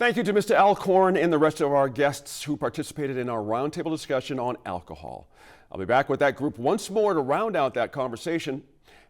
Thank you to Mr. Alcorn and the rest of our guests who participated in our roundtable discussion on alcohol. I'll be back with that group once more to round out that conversation.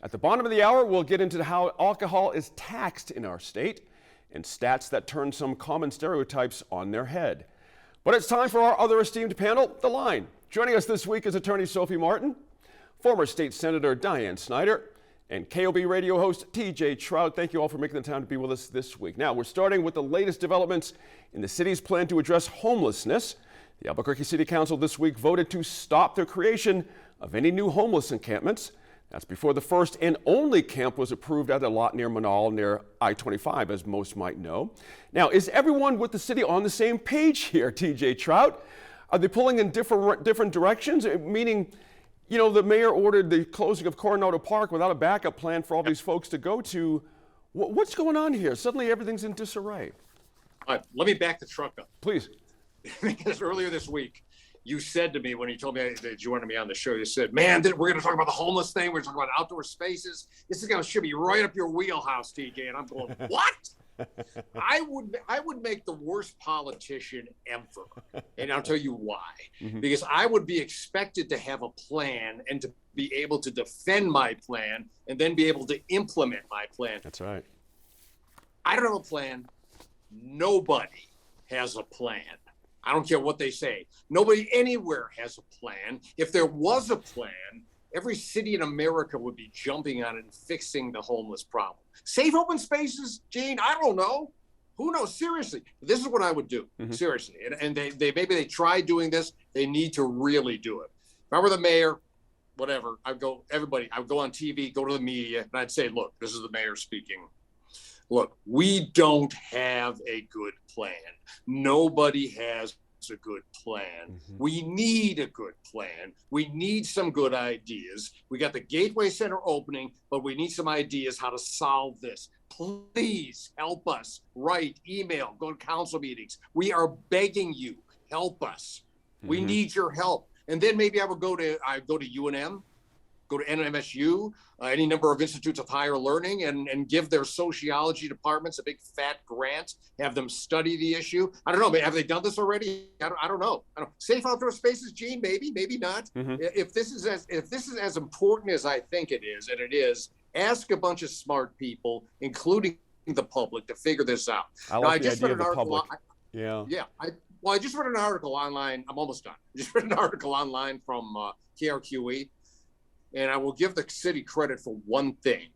At the bottom of the hour, we'll get into how alcohol is taxed in our state and stats that turn some common stereotypes on their head. But it's time for our other esteemed panel, The Line. Joining us this week is attorney Sophie Martin, former state senator Diane Snyder, and KOB radio host TJ Trout. Thank you all for making the time to be with us this week. Now, we're starting with the latest developments in the city's plan to address homelessness. The Albuquerque City Council this week voted to stop the creation of any new homeless encampments. That's before the first and only camp was approved at a lot near Manal near I-25, as most might know. Now, is everyone with the city on the same page here, TJ Trout? Are they pulling in different directions? Meaning, you know, the mayor ordered the closing of Coronado Park without a backup plan for all these folks to go to. What's going on here? Suddenly everything's in disarray. All right, let me back the truck up. Please. Because earlier this week, you said to me when you told me that you wanted me on the show, you said, man, we're going to talk about the homeless thing. We're talking about outdoor spaces. This is going to should be right up your wheelhouse, TJ. And I'm going, what? I would make the worst politician ever. And I'll tell you why. Because I would be expected to have a plan and to be able to defend my plan and then be able to implement my plan. That's right. I don't have a plan. Nobody has a plan. I don't care what they say. Nobody anywhere has a plan. If there was a plan, every city in America would be jumping on it and fixing the homeless problem. Safe open spaces, Gene, I don't know. Who knows? Seriously, this is what I would do. Seriously. And they maybe they tried doing this. They need to really do it. If I were the mayor, whatever, I would go on TV, go to the media, and I'd say, look, this is the mayor speaking. Look, we don't have a good plan. Nobody has a good plan. We need a good plan. We need some good ideas. We got the Gateway Center opening, but we need some ideas how to solve this. Please help us. Write, email, go to council meetings. We are begging you, help us. We need your help. And then maybe I would go to UNM, go to NMSU, any number of institutes of higher learning, and give their sociology departments a big fat grant, have them study the issue. I don't know. Have they done this already? I don't know. Safe outdoor spaces, Gene? Maybe, maybe not. If this is as important as I think it is, and it is, ask a bunch of smart people, including the public, to figure this out. I like the idea of the public. I just read an article online. I'm almost done. I just read an article online from KRQE. And I will give the city credit for one thing.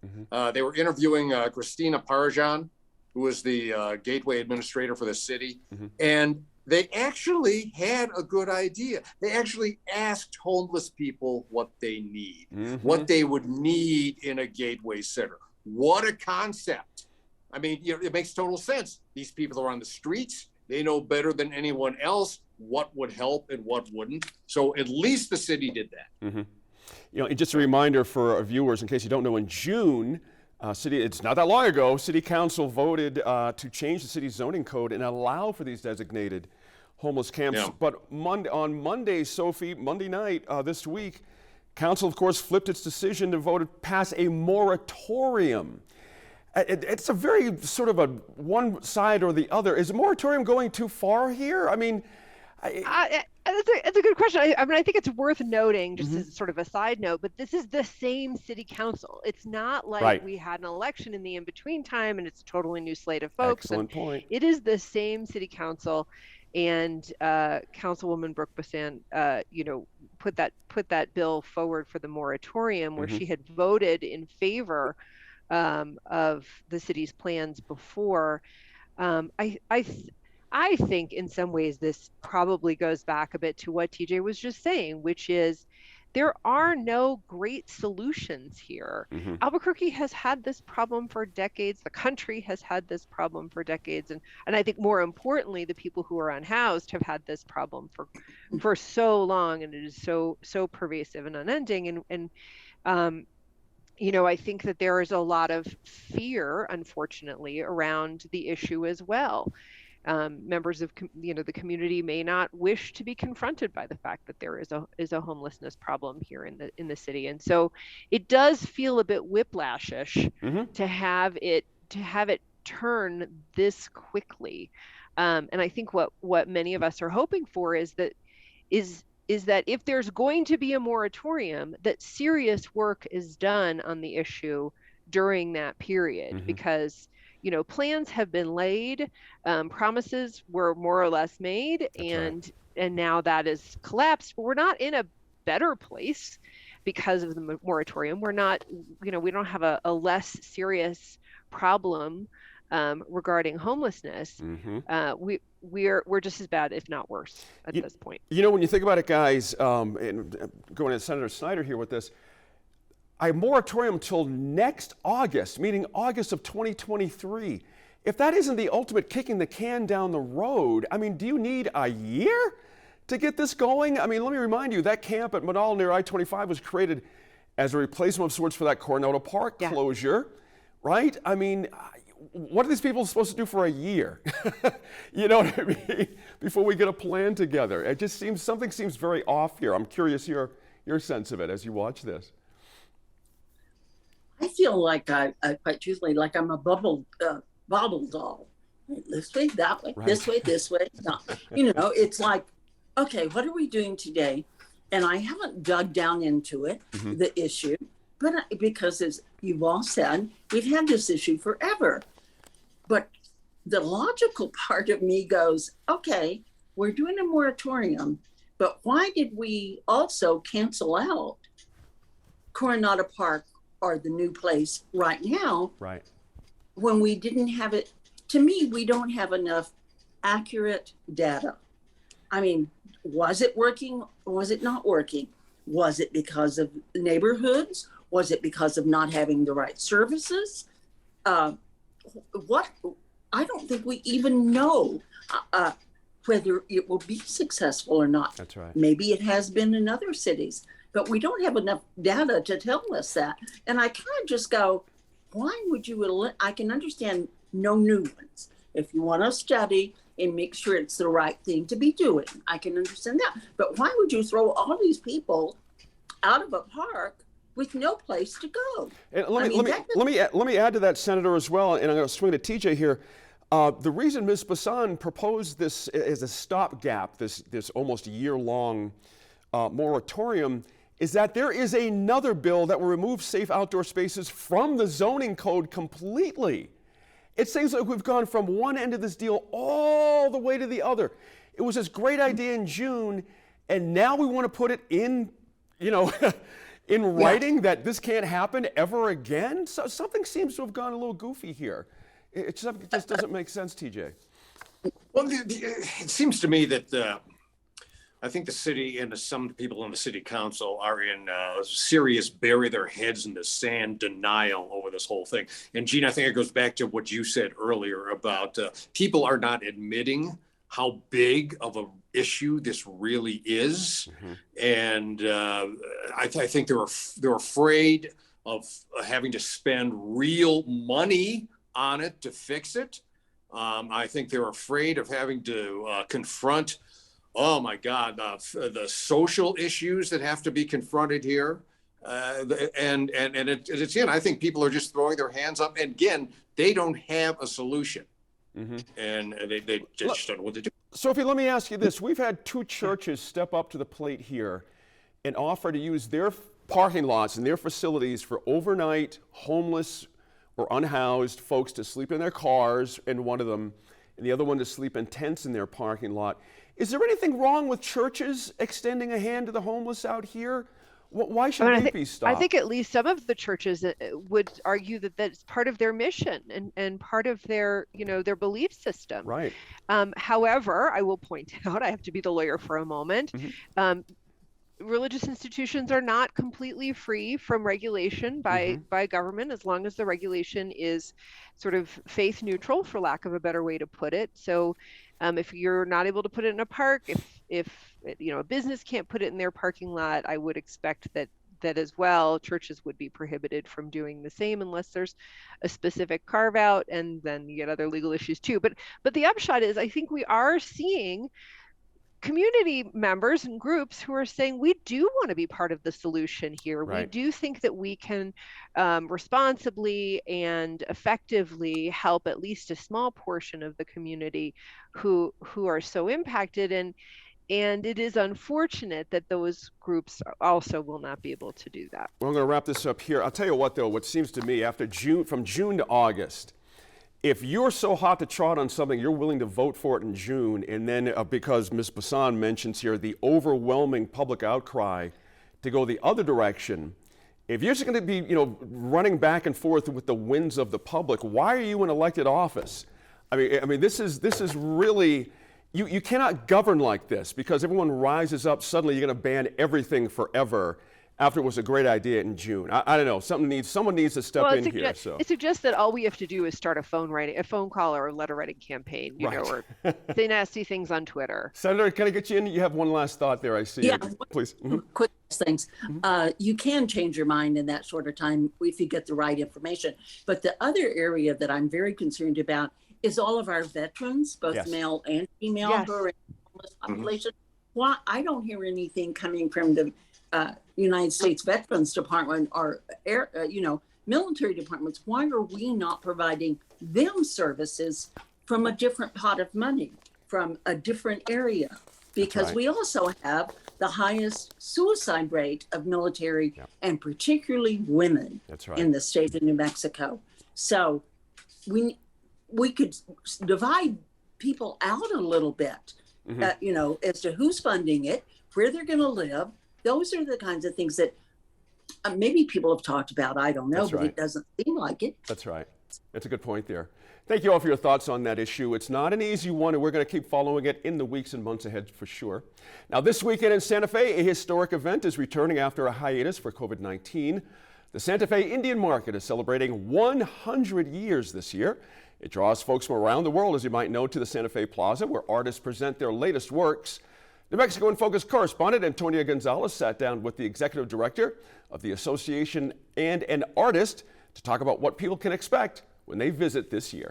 They were interviewing Christina Parajan, who is the Gateway administrator for the city. And they actually had a good idea. They actually asked homeless people what they need, what they would need in a Gateway Center. What a concept. I mean, you know, it makes total sense. These people are on the streets. They know better than anyone else what would help and what wouldn't. So at least the city did that. You know, and just a reminder for our viewers, in case you don't know, in June, it's not that long ago, City Council voted to change the city's zoning code and allow for these designated homeless camps. Yeah. But on Monday, Sophie, Monday night this week, Council, of course, flipped its decision to vote to pass a moratorium. It's a very sort of a one side or the other. Is a moratorium going too far here? I mean, it's a good question. I mean, I think it's worth noting, just as sort of a side note, but this is the same city council. It's not like we had an election in the in-between time and it's a totally new slate of folks. Excellent point. It is the same city council, and Councilwoman Brooke Bassan, put that bill forward for the moratorium, where she had voted in favor of the city's plans before. I think in some ways this probably goes back a bit to what TJ was just saying, which is there are no great solutions here. Albuquerque has had this problem for decades. The country has had this problem for decades. And I think more importantly, the people who are unhoused have had this problem for so long, and it is so pervasive and unending. And I think that there is a lot of fear, unfortunately, around the issue as well. Members of the community may not wish to be confronted by the fact that there is a homelessness problem here in the city, and so it does feel a bit whiplashish to have it turn this quickly. And I think what many of us are hoping for is that if there's going to be a moratorium, that serious work is done on the issue during that period, because plans have been laid, promises were more or less made, That's right. and now that is collapsed. But we're not in a better place because of the moratorium. We're not, we don't have a less serious problem regarding homelessness. We're just as bad, if not worse, at this point. When you think about it, guys, and going to Senator Snyder here with this, a moratorium till next August, meaning August of 2023. If that isn't the ultimate kicking the can down the road, I mean, do you need a year to get this going? I mean, let me remind you, that camp at Modal near I-25 was created as a replacement of sorts for that Coronado Park closure, right? I mean, what are these people supposed to do for a year? You know what I mean? Before we get a plan together. It just seems, something seems very off here. I'm curious your sense of it as you watch this. I feel like quite truthfully, like I'm a bubble doll. This way, that way, this way. No. It's like, okay, what are we doing today? And I haven't dug down into it, the issue, but because as you've all said, we've had this issue forever. But the logical part of me goes, okay, we're doing a moratorium, but why did we also cancel out Coronado Park or the new place right now? Right. When we didn't have it. To me, we don't have enough accurate data. I mean, was it working? Was it not working? Was it because of neighborhoods? Was it because of not having the right services? What? I don't think we even know whether it will be successful or not. That's right. Maybe it has been in other cities, but we don't have enough data to tell us that. And I kind of just go, why would you? I can understand no new ones. If you want to study and make sure it's the right thing to be doing, I can understand that. But why would you throw all these people out of a park with no place to go? And let me add to that, Senator, as well, and I'm going to swing to TJ here. The reason Ms. Bassan proposed this as a stopgap, this almost year-long moratorium, is that there is another bill that will remove safe outdoor spaces from the zoning code completely. It seems like we've gone from one end of this deal all the way to the other. It was this great idea in June, and now we want to put it in, in writing that this can't happen ever again. So something seems to have gone a little goofy here. It just doesn't make sense, TJ. Well, it seems to me that I think the city and some people in the city council are in serious bury their heads in the sand denial over this whole thing. And Gene, I think it goes back to what you said earlier about people are not admitting how big of an issue this really is. And I think they're afraid of having to spend real money on it to fix it. I think they're afraid of having to confront, oh my God, the social issues that have to be confronted here. And it's I think people are just throwing their hands up. And again, they don't have a solution. And they just don't know what to do. Sophie, let me ask you this. We've had two churches step up to the plate here and offer to use their parking lots and their facilities for overnight homeless or unhoused folks to sleep in their cars, in one of them, and the other one to sleep in tents in their parking lot. Is there anything wrong with churches extending a hand to the homeless out here? Why should they be stopped? I think at least some of the churches would argue that that's part of their mission and part of their, their belief system. Right. However, I will point out, I have to be the lawyer for a moment. Religious institutions are not completely free from regulation by government, as long as the regulation is sort of faith neutral, for lack of a better way to put it. So if you're not able to put it in a park, if a business can't put it in their parking lot, I would expect that as well, churches would be prohibited from doing the same unless there's a specific carve out, and then you get other legal issues too. But the upshot is, I think we are seeing community members and groups who are saying we do want to be part of the solution here. Right. We do think that we can responsibly and effectively help at least a small portion of the community who are so impacted. And it is unfortunate that those groups also will not be able to do that. Well, I'm going to wrap this up here. I'll tell you what, though, what seems to me from June to August, if you're so hot to trot on something, you're willing to vote for it in June, and then because Ms. Bassan mentions here the overwhelming public outcry to go the other direction, if you're just going to be, running back and forth with the winds of the public, why are you in elected office? I mean, this is really. You cannot govern like this because everyone rises up. Suddenly, you're going to ban everything forever after it was a great idea in June. I don't know. Someone needs to step in here. So it suggests that all we have to do is start a phone call or a letter writing campaign, or say nasty things on Twitter. Senator, can I get you in? You have one last thought there. I see. Yeah, please. Quick things. You can change your mind in that short of time if you get the right information. But the other area that I'm very concerned about is all of our veterans, both Yes. male and female, Yes. who are in the homeless population. Why I don't hear anything coming from the United States Veterans Department or military departments. Why are we not providing them services from a different pot of money, from a different area? Because right. we also have the highest suicide rate of military and particularly women That's right. in the state of New Mexico. So we could divide people out a little bit, as to who's funding it, where they're going to live. Those are the kinds of things that maybe people have talked about. I don't know, That's but right. it doesn't seem like it. That's right. That's a good point there. Thank you all for your thoughts on that issue. It's not an easy one, and we're going to keep following it in the weeks and months ahead for sure. Now, this weekend in Santa Fe, a historic event is returning after a hiatus for COVID-19. The Santa Fe Indian Market is celebrating 100 years this year. It draws folks from around the world, as you might know, to the Santa Fe Plaza, where artists present their latest works. New Mexico in Focus correspondent Antonia Gonzalez sat down with the executive director of the association and an artist to talk about what people can expect when they visit this year.